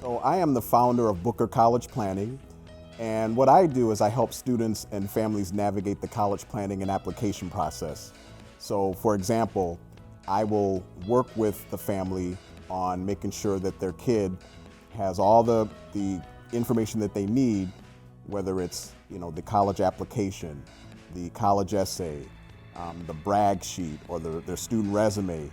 So I am the founder of Booker College Planning, and what I do is I help students and families navigate the college planning and application process. So for example, I will work with the family on making sure that their kid has all the information that they need, whether it's the college application, the college essay, the brag sheet, or their student resume,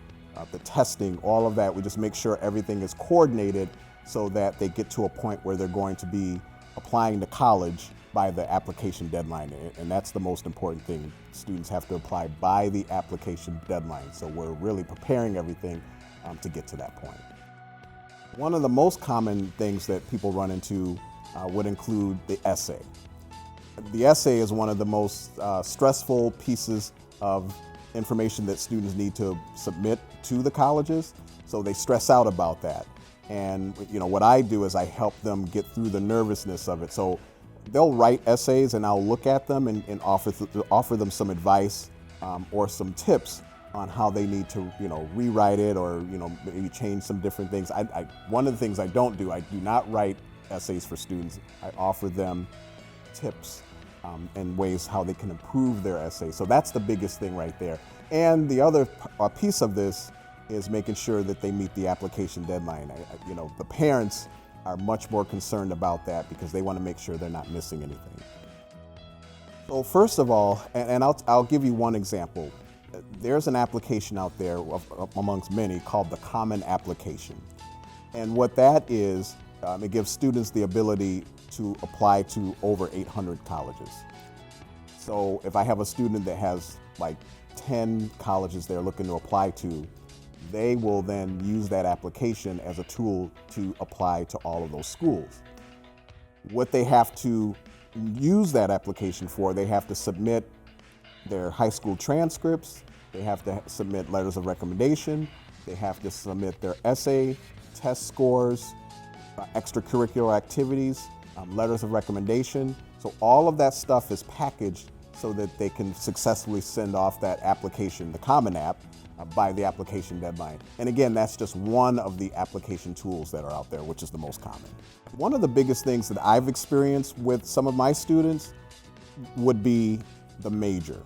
the testing, all of that. We just make sure everything is coordinated so that they get to a point where they're going to be applying to college by the application deadline. And that's the most important thing. Students have to apply by the application deadline. So we're really preparing everything to get to that point. One of the most common things that people run into would include the essay. The essay is one of the most stressful pieces of information that students need to submit to the colleges, so they stress out about that. And what I do is I help them get through the nervousness of it. So they'll write essays and I'll look at them and offer them some advice or some tips on how they need to rewrite it, or maybe change some different things. One of the things I do not write essays for students. I offer them tips and ways how they can improve their essay. So that's the biggest thing right there. And the other piece of this is making sure that they meet the application deadline. The parents are much more concerned about that because they want to make sure they're not missing anything. So first of all, and I'll give you one example. There's an application out there amongst many called the Common Application. And what that is, it gives students the ability to apply to over 800 colleges. So if I have a student that has like 10 colleges they're looking to apply to, they will then use that application as a tool to apply to all of those schools. What they have to use that application for, they have to submit their high school transcripts, they have to submit letters of recommendation, they have to submit their essay, test scores, extracurricular activities, letters of recommendation. So all of that stuff is packaged so that they can successfully send off that application, the Common App, by the application deadline. And again, that's just one of the application tools that are out there, which is the most common. One of the biggest things that I've experienced with some of my students would be the major.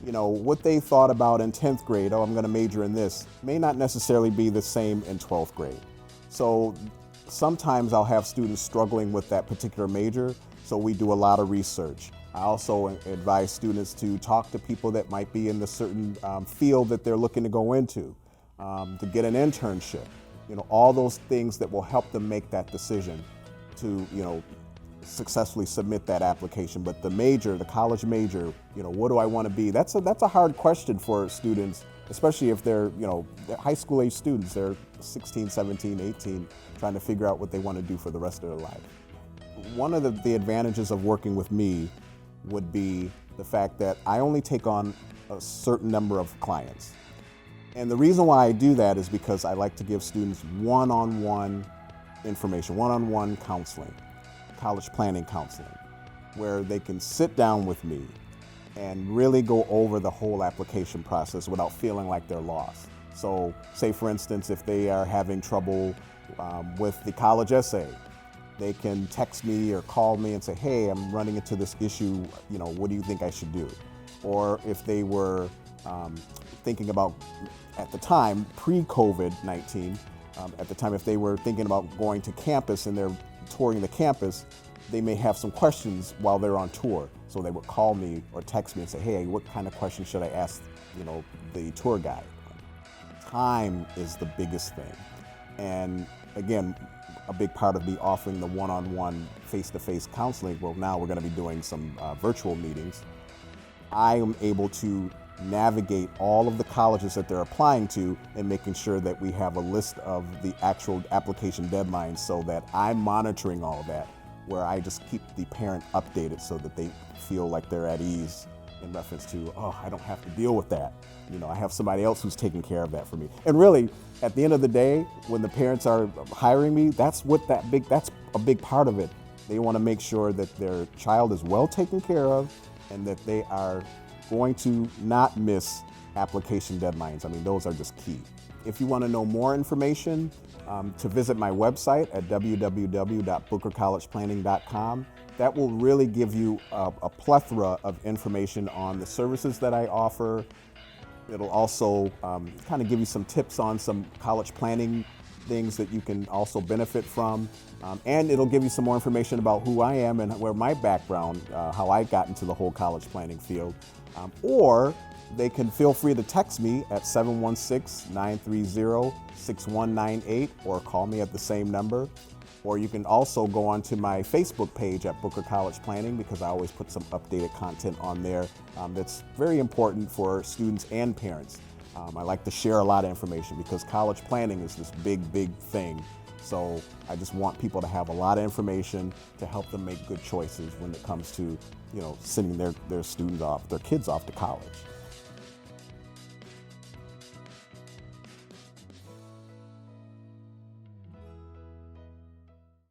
What they thought about in 10th grade, oh, I'm going to major in this, may not necessarily be the same in 12th grade. So sometimes I'll have students struggling with that particular major, so we do a lot of research. I also advise students to talk to people that might be in the certain field that they're looking to go into, to get an internship. All those things that will help them make that decision to, successfully submit that application. But the major, the college major, what do I want to be? That's a hard question for students, especially if they're high school age students. They're 16, 17, 18, trying to figure out what they want to do for the rest of their life. One of the advantages of working with me would be the fact that I only take on a certain number of clients. And the reason why I do that is because I like to give students one-on-one information, one-on-one counseling, college planning counseling, where they can sit down with me and really go over the whole application process without feeling like they're lost. So say for instance, if they are having trouble with the college essay, they can text me or call me and say, hey, I'm running into this issue, what do you think I should do? Or if they were thinking about, at the time, pre-COVID-19, at the time if they were thinking about going to campus and they're touring the campus, they may have some questions while they're on tour. So they would call me or text me and say, hey, what kind of questions should I ask the tour guide? Time is the biggest thing. And again, a big part of me offering the one-on-one face-to-face counseling, well, now we're going to be doing some virtual meetings. I am able to navigate all of the colleges that they're applying to and making sure that we have a list of the actual application deadlines, so that I'm monitoring all of that, where I just keep the parent updated so that they feel like they're at ease in reference to, oh, I don't have to deal with that. I have somebody else who's taking care of that for me. And really, at the end of the day, when the parents are hiring me, that's a big part of it. They want to make sure that their child is well taken care of and that they are going to not miss application deadlines. I mean, those are just key. If you want to know more information, to visit my website at www.bookercollegeplanning.com. That will really give you a plethora of information on the services that I offer. It'll also kind of give you some tips on some college planning things that you can also benefit from. And it'll give you some more information about who I am and where my background, how I got into the whole college planning field. Or they can feel free to text me at 716-930-6198 or call me at the same number. Or you can also go onto my Facebook page at Booker College Planning, because I always put some updated content on there that's very important for students and parents. I like to share a lot of information because college planning is this big, big thing. So I just want people to have a lot of information to help them make good choices when it comes to, sending their students off, their kids off to college.